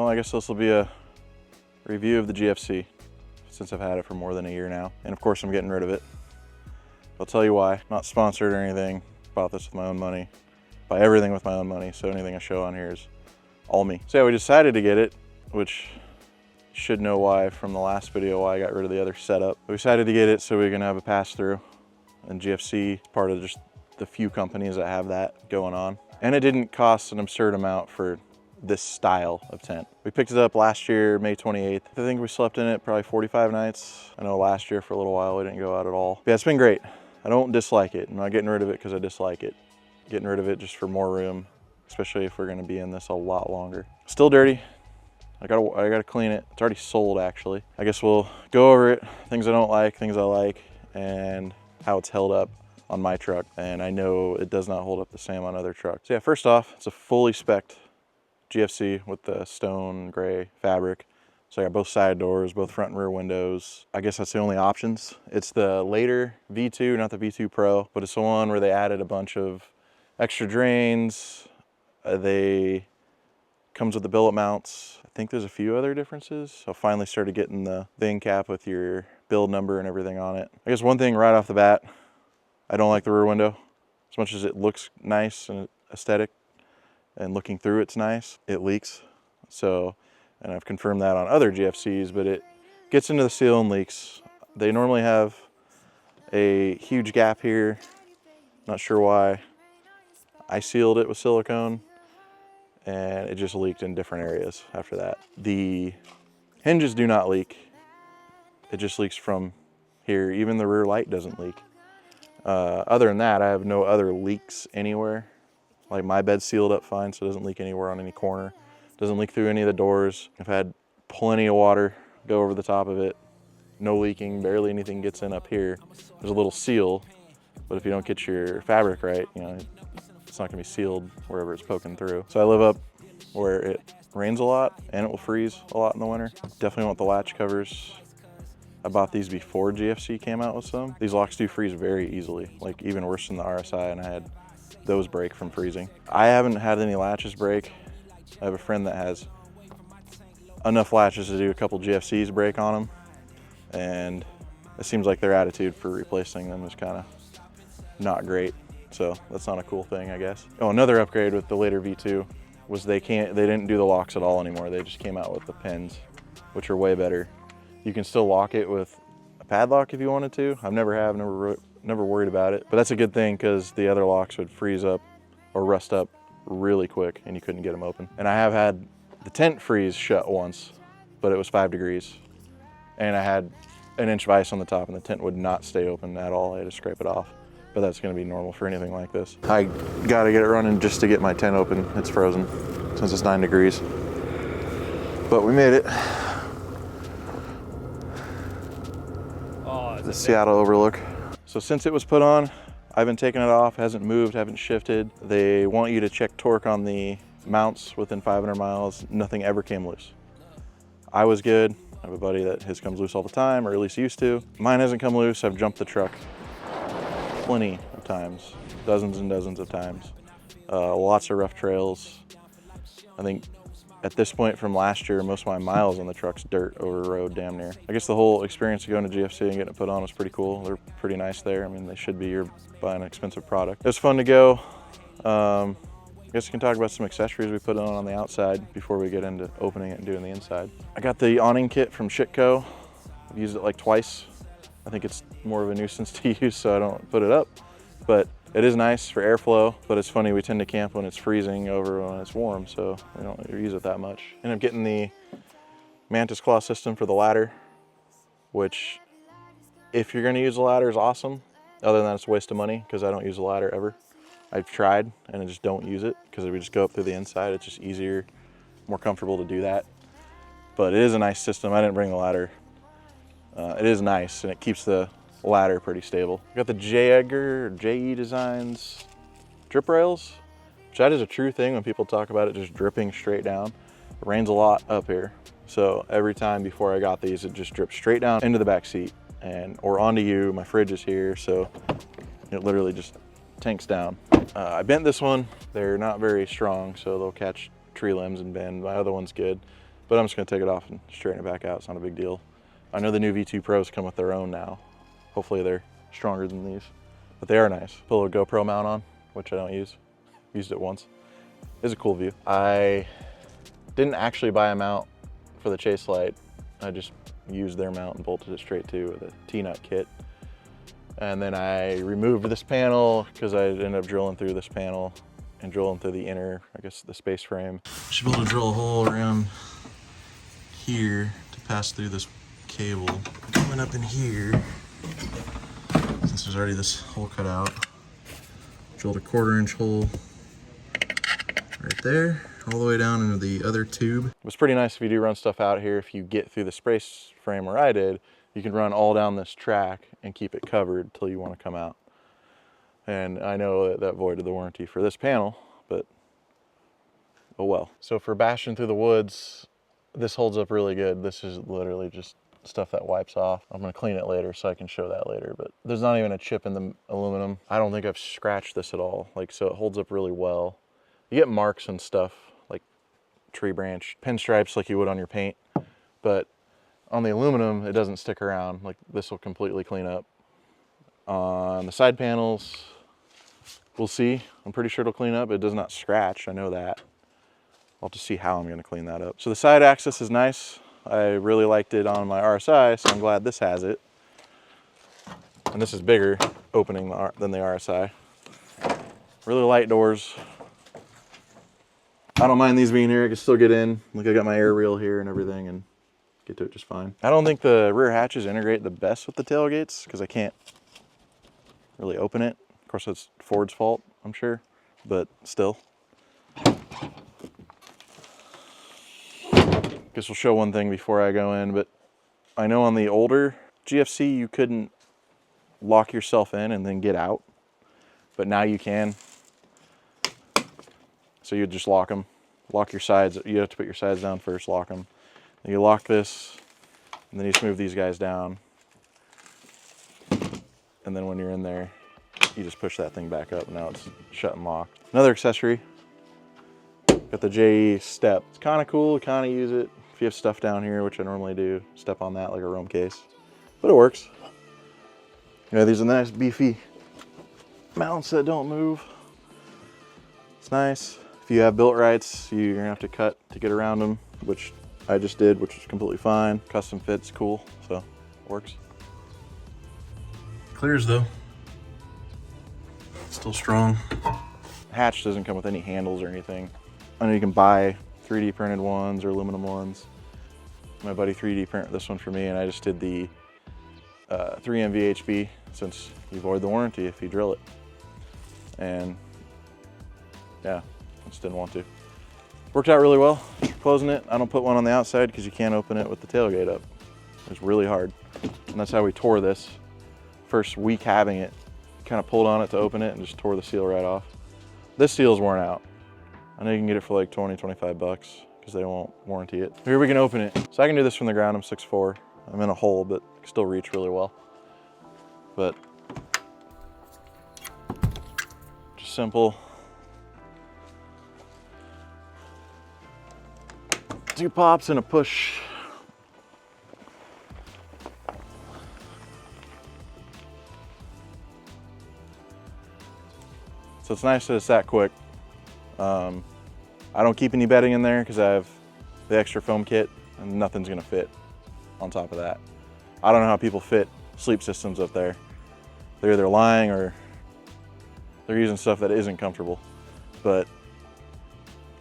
Well, I guess this will be a review of the GFC since I've had it for more than a year now. And of course I'm getting rid of it. I'll tell you why. Not sponsored or anything. Bought this with my own money. Buy everything with my own money, so anything I show on here is all me. So yeah, we decided to get it, which you should know why from the last video why I got rid of the other setup. We decided to get it so we can have a pass-through, and GFC is part of just the few companies that have that going on. And it didn't cost an absurd amount for this style of tent. We picked it up last year, May 28th. I think we slept in it probably 45 nights. I know last year for a little while we didn't go out at all. But yeah, it's been great. I don't dislike it. I'm not getting rid of it because I dislike it. Getting rid of it just for more room, especially if we're gonna be in this a lot longer. Still dirty. I gotta clean it. It's already sold actually. I guess we'll go over it, things I don't like, things I like, and how it's held up on my truck. And I know it does not hold up the same on other trucks. So yeah, first off, it's a fully spec'd GFC with the stone gray fabric. So I got both side doors, both front and rear windows. I guess that's the only options. It's the later V2, not the V2 Pro, but it's the one where they added a bunch of extra drains. They comes with the billet mounts. I think there's a few other differences. I finally started getting the thing cap with your build number and everything on it. I guess one thing right off the bat, I don't like the rear window. As much as it looks nice and aesthetic, and looking through it's nice, it leaks. So, and I've confirmed that on other GFCs, but it gets into the seal and leaks. They normally have a huge gap here. Not sure why. I sealed it with silicone and it just leaked in different areas after that. The hinges do not leak. It just leaks from here. Even the rear light doesn't leak. Other than that, I have no other leaks anywhere. Like my bed's sealed up fine, so it doesn't leak anywhere on any corner. Doesn't leak through any of the doors. I've had plenty of water go over the top of it. No leaking, barely anything gets in up here. There's a little seal, but if you don't get your fabric right, you know, it's not gonna be sealed wherever it's poking through. So I live up where it rains a lot and it will freeze a lot in the winter. Definitely want the latch covers. I bought these before GFC came out with some. These locks do freeze very easily, like even worse than the RSI, and I had those break from freezing. I haven't had any latches break. I have a friend that has enough latches to do a couple GFCs break on them, and it seems like their attitude for replacing them is kind of not great. So that's not a cool thing, I guess. Oh, another upgrade with the later V2 was they didn't do the locks at all anymore. They just came out with the pins, which are way better. You can still lock it with a padlock if you wanted to. I've never worried about it, but that's a good thing because the other locks would freeze up or rust up really quick and you couldn't get them open. And I have had the tent freeze shut once, but it was 5 degrees. And I had an inch of ice on the top and the tent would not stay open at all. I had to scrape it off, but that's gonna be normal for anything like this. I gotta get it running just to get my tent open. It's frozen since it's 9 degrees, but we made it. The Seattle overlook. So since it was put on, I've been taking it off, hasn't moved, haven't shifted. They want you to check torque on the mounts within 500 miles. Nothing ever came loose. I was good. I have a buddy that his comes loose all the time, or at least used to. Mine hasn't come loose. I've jumped the truck plenty of times, dozens and dozens of times. Lots of rough trails. I think at this point from last year, most of my miles on the truck's dirt over road damn near. I guess the whole experience of going to GFC and getting it put on was pretty cool. They're pretty nice there. I mean, they should be. You're buying an expensive product. It was fun to go. I guess we can talk about some accessories we put on the outside before we get into opening it and doing the inside. I got the awning kit from Shitco. I've used it like twice. I think it's more of a nuisance to use, so I don't put it up. But it is nice for airflow, but it's funny, we tend to camp when it's freezing over when it's warm, so we don't use it that much. Ended up getting the Mantis Claw system for the ladder, which if you're gonna use a ladder is awesome. Other than that, it's a waste of money because I don't use a ladder ever. I've tried and I just don't use it because we just go up through the inside. It's just easier, more comfortable to do that. But it is a nice system. I didn't bring the ladder. It is nice and it keeps the ladder pretty stable. I got the J. Edgar or JE Designs drip rails, which that is a true thing when people talk about it just dripping straight down. It rains a lot up here. So every time before I got these, it just dripped straight down into the back seat or onto you. My fridge is here, so it literally just tanks down. I bent this one. They're not very strong, so they'll catch tree limbs and bend. My other one's good. but I'm just gonna take it off and straighten it back out. It's not a big deal. I know the new V2 Pros come with their own now. Hopefully they're stronger than these, but they are nice. Put a little GoPro mount on, which I don't use. Used it once. It's a cool view. I didn't actually buy a mount for the chase light. I just used their mount and bolted it straight to with a T-nut kit. And then I removed this panel because I ended up drilling through this panel and drilling through the inner, I guess, the space frame. Should be able to drill a hole around here to pass through this cable. Coming up in here, since there's already this hole cut out, drilled a 1/4-inch hole right there, all the way down into the other tube. It was pretty nice if you do run stuff out here. If you get through the space frame where I did, you can run all down this track and keep it covered till you want to come out. And I know that voided the warranty for this panel, but oh well. So for bashing through the woods, this holds up really good. This is literally just stuff that wipes off. I'm gonna clean it later so I can show that later, but there's not even a chip in the aluminum. I don't think I've scratched this at all. Like, so it holds up really well. You get marks and stuff, like tree branch, pinstripes like you would on your paint, but on the aluminum, it doesn't stick around. Like, this will completely clean up. On the side panels, we'll see. I'm pretty sure it'll clean up. It does not scratch, I know that. I'll just see how I'm gonna clean that up. So the side axis is nice. I really liked it on my RSI, so I'm glad this has it. And this is bigger opening than the RSI. Really light doors. I don't mind these being here. I can still get in. Like, I got my air reel here and everything and get to it just fine. I don't think the rear hatches integrate the best with the tailgates because I can't really open it. Of course, it's Ford's fault, I'm sure, but still. Guess we'll show one thing before I go in, but I know on the older GFC you couldn't lock yourself in and then get out, but now you can. So you just lock them, lock your sides. You have to put your sides down first, lock them. Then you lock this, and then you just move these guys down. And then when you're in there, you just push that thing back up. Now it's shut and locked. Another accessory, got the JE step. It's kind of cool, kind of use it. If you have stuff down here, which I normally do, step on that like a Roam case, but it works. You know, these are nice beefy mounts that don't move. It's nice. If you have built rights, you're gonna have to cut to get around them, which I just did, which was completely fine. Custom fit's cool, so it works. Clears though. Still strong. Hatch doesn't come with any handles or anything. I know you can buy 3D printed ones or aluminum ones. My buddy 3D printed this one for me, and I just did the 3M VHB since you void the warranty if you drill it. And yeah, I just didn't want to. Worked out really well. Closing it, I don't put one on the outside because you can't open it with the tailgate up. It's really hard. And that's how we tore this. First week having it, kind of pulled on it to open it and just tore the seal right off. This seal's worn out. I know you can get it for like 20, 25 bucks because they won't warranty it. Here we can open it. So I can do this from the ground. I'm 6'4". I'm in a hole, but I can still reach really well. But just simple. 2 pops and a push. So it's nice that it's that quick. I don't keep any bedding in there because I have the extra foam kit and nothing's gonna fit on top of that. I don't know how people fit sleep systems up there. They're either lying or they're using stuff that isn't comfortable. But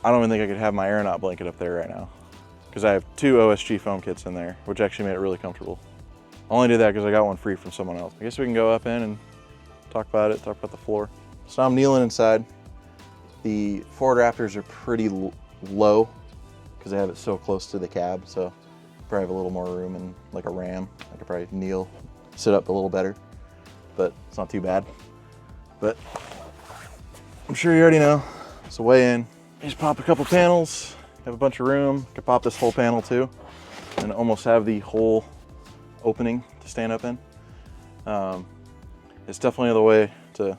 I don't even think I could have my aeronaut blanket up there right now because I have 2 OSG foam kits in there, which actually made it really comfortable. I only did that because I got one free from someone else. I guess we can go up in and talk about it, talk about the floor. So I'm kneeling inside. The Ford Raptors are pretty low because I have it so close to the cab, so probably have a little more room and like a Ram. I could probably kneel, sit up a little better, but it's not too bad. But I'm sure you already know. So weigh in, you just pop a couple panels, have a bunch of room. Could pop this whole panel too, and almost have the whole opening to stand up in. It's definitely the way to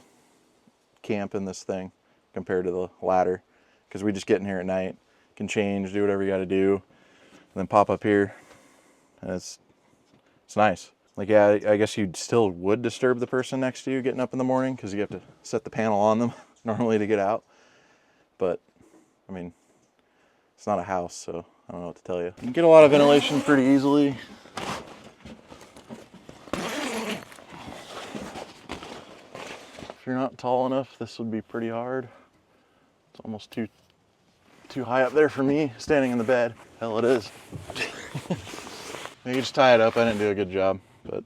camp in this thing compared to the ladder, because we just get in here at night, can change, do whatever you got to do. then pop up here, and it's nice. Like, yeah, I guess you still would disturb the person next to you getting up in the morning because you have to set the panel on them normally to get out. But, I mean, it's not a house, so I don't know what to tell you. You can get a lot of ventilation pretty easily. If you're not tall enough, this would be pretty hard. It's almost too high up there for me, standing in the bed. Hell, it is. You just tie it up. I didn't do a good job, but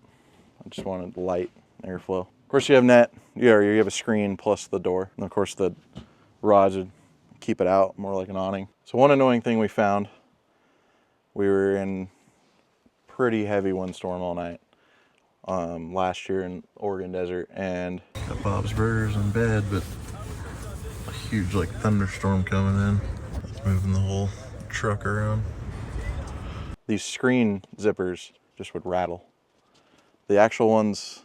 I just wanted light airflow. Of course, you have net. You have a screen plus the door. And of course, the rods would keep it out more like an awning. So one annoying thing we found, we were in pretty heavy windstorm all night last year in Oregon Desert, and got Bob's Burgers in bed, but a huge like thunderstorm coming in. It's moving the whole truck around. These screen zippers just would rattle. The actual ones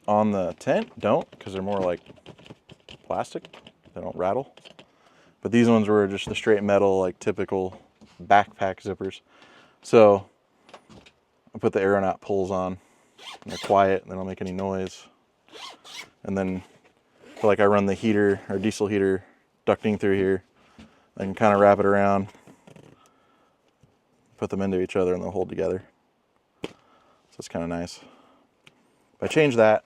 on the tent don't, because they're more like plastic. They don't rattle. But these ones were just the straight metal, like typical backpack zippers. So I put the Aeronaut pulls on, and they're quiet, they don't make any noise. And then I run the heater or diesel heater ducting through here. I can kind of wrap it around, put them into each other, and they'll hold together. So it's kind of nice. If I change that,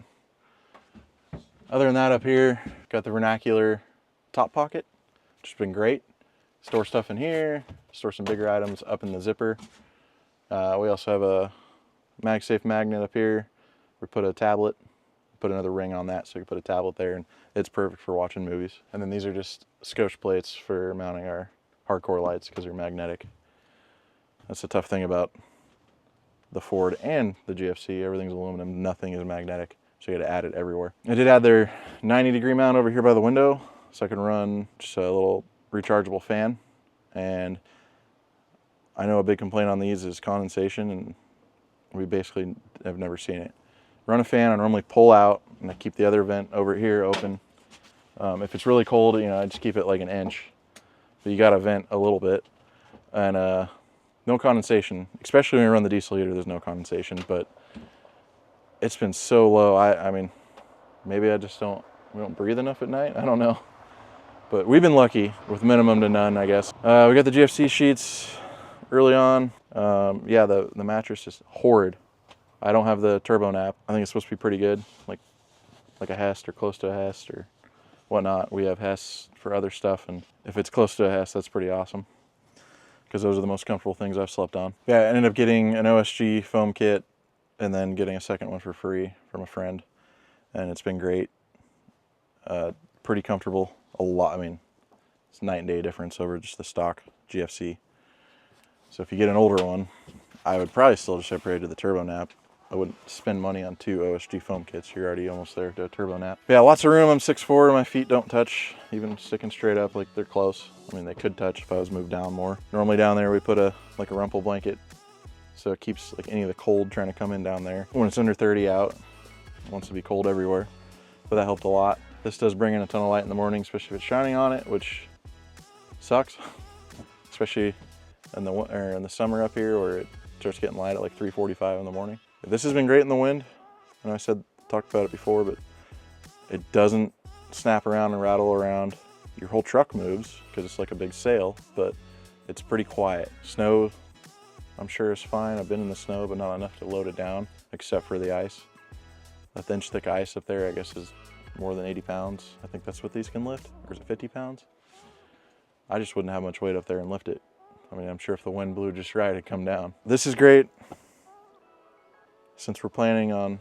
other than that, up here, got the vernacular top pocket, which has been great. Store stuff in here, store some bigger items up in the zipper. We also have a MagSafe magnet up here. We put a tablet, put another ring on that so you can put a tablet there, and it's perfect for watching movies. And then these are just Scotch plates for mounting our hardcore lights because they're magnetic. That's the tough thing about the Ford and the GFC. Everything's aluminum, nothing is magnetic. So you got to add it everywhere. I did add their 90-degree mount over here by the window so I can run just a little rechargeable fan. And I know a big complaint on these is condensation, and we basically have never seen it. Run a fan, I normally pull out, and I keep the other vent over here open. If it's really cold, I just keep it like an inch. But you got to vent a little bit. And no condensation, especially when you run the diesel heater, there's no condensation, but it's been so low. I mean, maybe we don't breathe enough at night. I don't know. But we've been lucky with minimum to none, I guess. We got the GFC sheets early on. Yeah, the mattress is horrid. I don't have the turbo nap. I think it's supposed to be pretty good, like a Hest or close to a Hest or whatnot. We have Hests for other stuff, and if it's close to a Hest, that's pretty awesome, because those are the most comfortable things I've slept on. Yeah, I ended up getting an OSG foam kit and then getting a second one for free from a friend, and it's been great. Pretty comfortable. A lot. I mean, it's night and day difference over just the stock GFC. So if you get an older one, I would probably still just upgrade to the turbo nap. I wouldn't spend money on 2 OSG foam kits. You're already almost there to a turbo nap. But yeah, lots of room. I'm 6'4", my feet don't touch, even sticking straight up, like they're close. I mean, they could touch if I was moved down more. Normally down there we put a rumple blanket, so it keeps like any of the cold trying to come in down there. When it's under 30 out, it wants to be cold everywhere, but that helped a lot. This does bring in a ton of light in the morning, especially if it's shining on it, which sucks, especially in the summer up here where it starts getting light at like 3:45 in the morning. This has been great in the wind. I know I talked about it before, but it doesn't snap around and rattle around. Your whole truck moves because it's like a big sail, but it's pretty quiet. Snow, I'm sure is fine. I've been in the snow, but not enough to load it down, except for the ice. That inch thick ice up there, I guess, is more than 80 pounds. I think that's what these can lift, or is it 50 pounds? I just wouldn't have much weight up there and lift it. I mean, I'm sure if the wind blew just right, it'd come down. This is great. Since we're planning on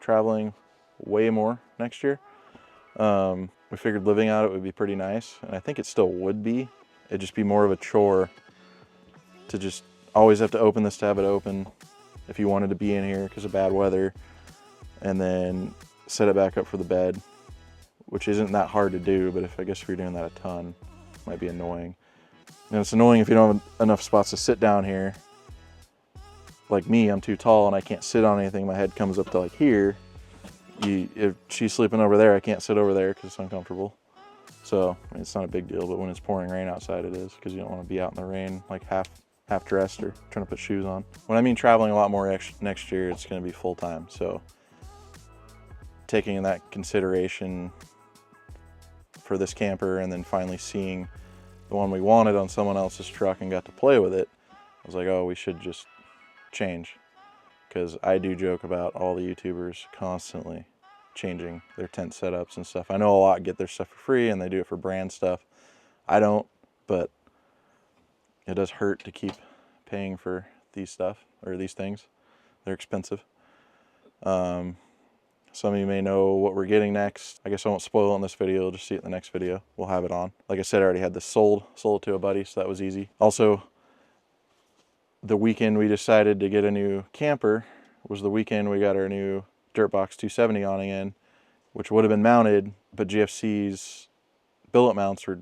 traveling way more next year, we figured living out it would be pretty nice, and I think it still would be. It'd just be more of a chore to just always have to open this to have it open if you wanted to be in here because of bad weather, and then set it back up for the bed, which isn't that hard to do, but I guess if you're doing that a ton, it might be annoying. And it's annoying if you don't have enough spots to sit down here. Like me, I'm too tall and I can't sit on anything. My head comes up to like here. If she's sleeping over there, I can't sit over there because it's uncomfortable. So I mean, it's not a big deal, but when it's pouring rain outside, it is, because you don't want to be out in the rain like half dressed or trying to put shoes on. When I mean traveling a lot more next year, it's going to be full time. So taking in that consideration for this camper, and then finally seeing the one we wanted on someone else's truck and got to play with it, I was like, oh, we should just change. Because I do joke about all the YouTubers constantly changing their tent setups and stuff. I know a lot get their stuff for free and they do it for brand stuff. I don't, but it does hurt to keep paying for these things. They're expensive. Some of you may know what we're getting next. I guess I won't spoil it in this video, you'll just see it in the next video. We'll have it on. Like I said, I already had this sold it to a buddy, so that was easy. Also, the weekend we decided to get a new camper was the weekend we got our new Dirtbox 270 awning in, which would have been mounted, but GFC's billet mounts were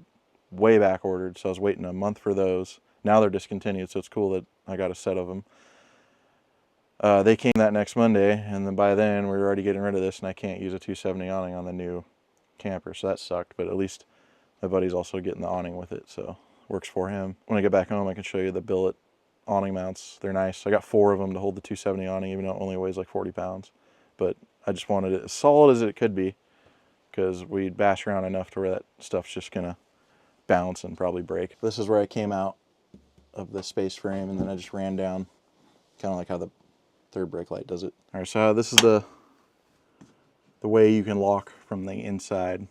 way back ordered, so I was waiting a month for those. Now they're discontinued, so it's cool that I got a set of them. They came that next Monday, and then by then we were already getting rid of this, and I can't use a 270 awning on the new camper, so that sucked. But at least my buddy's also getting the awning with it, so works for him. When I get back home, I can show you the billet awning mounts. They're nice. I got 4 of them to hold the 270 awning, even though it only weighs like 40 pounds. But I just wanted it as solid as it could be, because we'd bash around enough to where that stuff's just gonna bounce and probably break. This is where I came out of the space frame, and then I just ran down, kind of like how the third brake light does it. All right, so this is the way you can lock from the inside.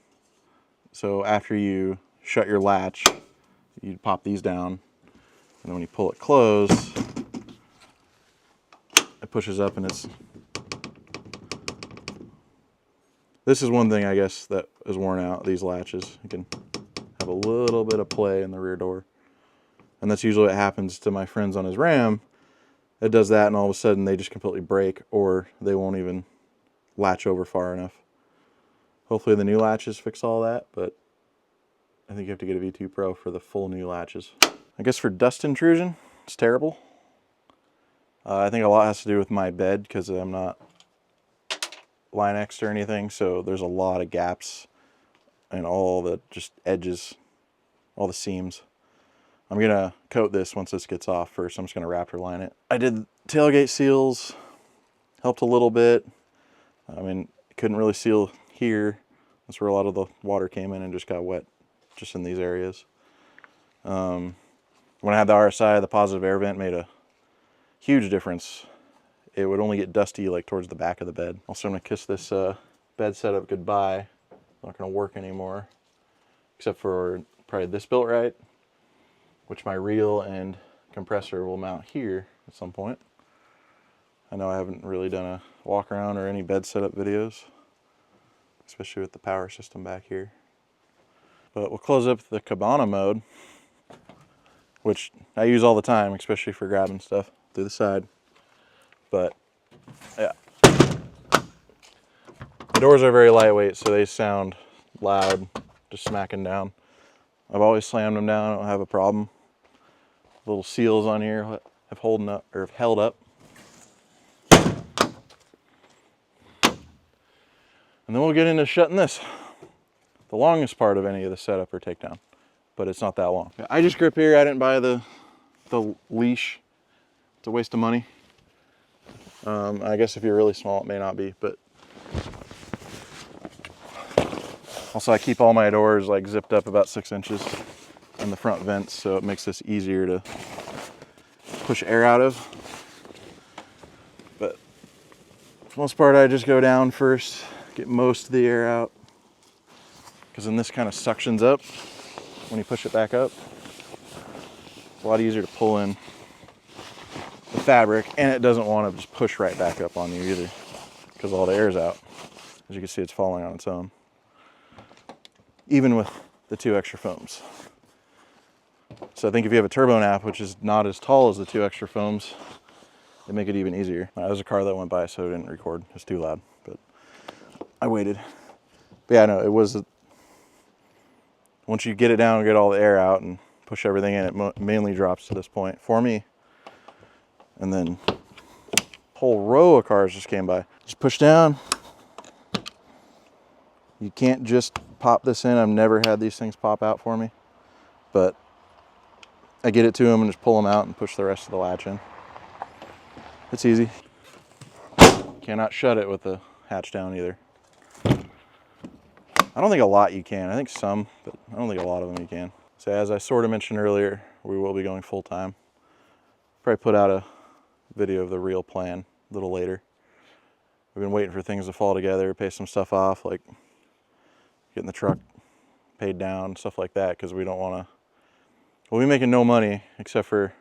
So after you shut your latch, you pop these down, and then when you pull it closed, it pushes up, and this is one thing, I guess, that is worn out, these latches. You can have a little bit of play in the rear door. And that's usually what happens to my friends on his Ram. It does that, and all of a sudden they just completely break, or they won't even latch over far enough. Hopefully the new latches fix all that, but I think you have to get a V2 Pro for the full new latches. I guess for dust intrusion, it's terrible. I think a lot has to do with my bed, because I'm not Line-X'd or anything, so there's a lot of gaps and all the just edges, all the seams. I'm gonna coat this once this gets off first. I'm just gonna Raptor line it. I did tailgate seals, helped a little bit. I mean, couldn't really seal here. That's where a lot of the water came in and just got wet, just in these areas. When I had the RSI, the positive air vent made a huge difference. It would only get dusty like towards the back of the bed. Also, I'm gonna kiss this bed setup goodbye. It's not gonna work anymore, except for probably this built right, which my reel and compressor will mount here at some point. I know I haven't really done a walk around or any bed setup videos, especially with the power system back here. But we'll close up the Cabana mode, which I use all the time, especially for grabbing stuff through the side. But yeah, the doors are very lightweight, so they sound loud, just smacking down. I've always slammed them down, I don't have a problem. Little seals on here have held up. And then we'll get into shutting this. The longest part of any of the setup or takedown, but it's not that long. I just grip here. I didn't buy the leash. It's a waste of money. I guess if you're really small, it may not be, but also I keep all my doors like zipped up about 6 inches in the front vents, so it makes this easier to push air out of. But for the most part, I just go down first, get most of the air out, because then this kind of suctions up when you push it back up. It's a lot easier to pull in the fabric, and it doesn't want to just push right back up on you either, because all the air's out. As you can see, it's falling on its own, even with the 2 extra foams. So I think if you have a turbo nap, which is not as tall as the 2 extra foams, they make it even easier. There's a car that went by, so I didn't record. It's too loud, but I waited. But yeah, no, it was, once you get it down and get all the air out and push everything in, it mainly drops to this point for me. And then a whole row of cars just came by. Just push down. You can't just pop this in. I've never had these things pop out for me, but I get it to them and just pull them out and push the rest of the latch in. It's easy. Cannot shut it with the hatch down either. I don't think a lot you can. I think some, but I don't think a lot of them you can. So as I sort of mentioned earlier, we will be going full time. Probably put out a video of the real plan a little later. We've been waiting for things to fall together, pay some stuff off, like getting the truck paid down, stuff like that, because we don't want to, we'll be making no money except for,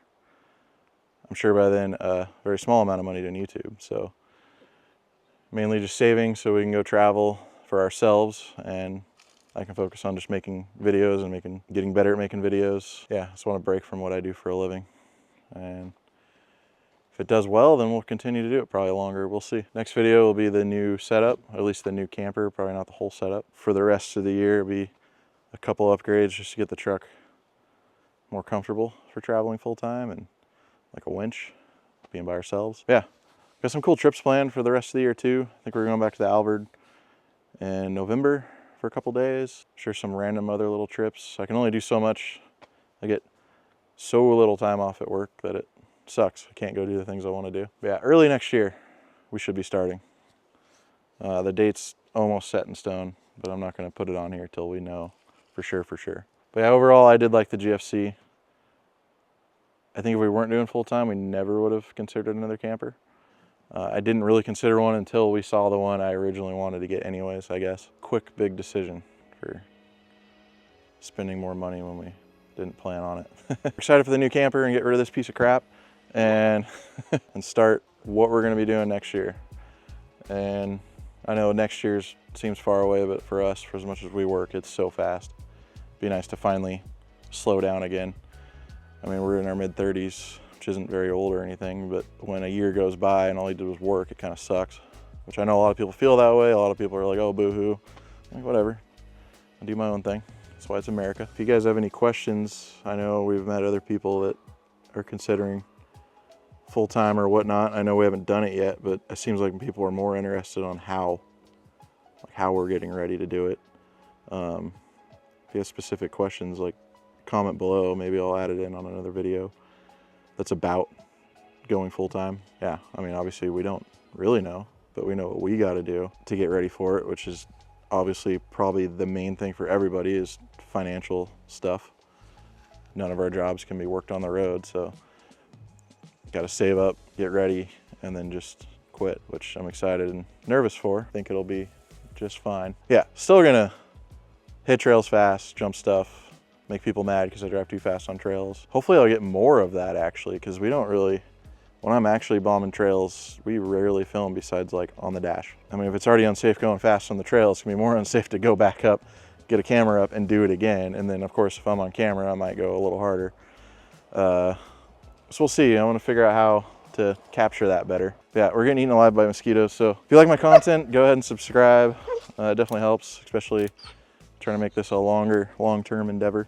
I'm sure by then, a very small amount of money to YouTube. So mainly just saving so we can go travel for ourselves, and I can focus on just making videos and getting better at making videos. Yeah, I just want to break from what I do for a living. And if it does well, then we'll continue to do it probably longer. We'll see. Next video will be the new setup, at least the new camper, probably not the whole setup. For the rest of the year, it'll be a couple upgrades just to get the truck more comfortable for traveling full time, and like a winch, being by ourselves. Yeah, got some cool trips planned for the rest of the year too. I think we're going back to the Alvord in November for a couple days. Sure, some random other little trips. I can only do so much. I get so little time off at work that it sucks. I can't go do the things I want to do. But yeah, early next year we should be starting. The date's almost set in stone, but I'm not going to put it on here till we know for sure. But yeah, overall I did like the GFC. I think if we weren't doing full time, we never would have considered another camper. I didn't really consider one until we saw the one I originally wanted to get anyways, I guess. Quick, big decision for spending more money when we didn't plan on it. We're excited for the new camper and get rid of this piece of crap and, and start what we're gonna be doing next year. And I know next year's seems far away, but for us, for as much as we work, it's so fast. It'd be nice to finally slow down again. I mean, we're in our mid-30s, which isn't very old or anything, but when a year goes by and all you did was work, it kind of sucks. Which I know a lot of people feel that way. A lot of people are like, oh, boo-hoo. Like, whatever, I do my own thing. That's why it's America. If you guys have any questions, I know we've met other people that are considering full-time or whatnot. I know we haven't done it yet, but it seems like people are more interested on how we're getting ready to do it. If you have specific questions, like comment below, maybe I'll add it in on another video that's about going full-time. Yeah, I mean, obviously we don't really know, but we know what we got to do to get ready for it, which is obviously probably the main thing for everybody is financial stuff. None of our jobs can be worked on the road, so got to save up, get ready, and then just quit, which I'm excited and nervous for. I think it'll be just fine. Yeah, still gonna hit trails fast, jump stuff, make people mad because I drive too fast on trails. Hopefully I'll get more of that actually, because we don't really, when I'm actually bombing trails, we rarely film besides like on the dash. I mean, if it's already unsafe going fast on the trail, it's gonna be more unsafe to go back up, get a camera up and do it again. And then of course, if I'm on camera, I might go a little harder. So we'll see. I want to figure out how to capture that better. But yeah, we're getting eaten alive by mosquitoes. So if you like my content, go ahead and subscribe. It definitely helps, especially trying to make this a long-term endeavor.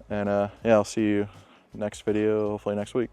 And yeah, I'll see you next video, hopefully next week.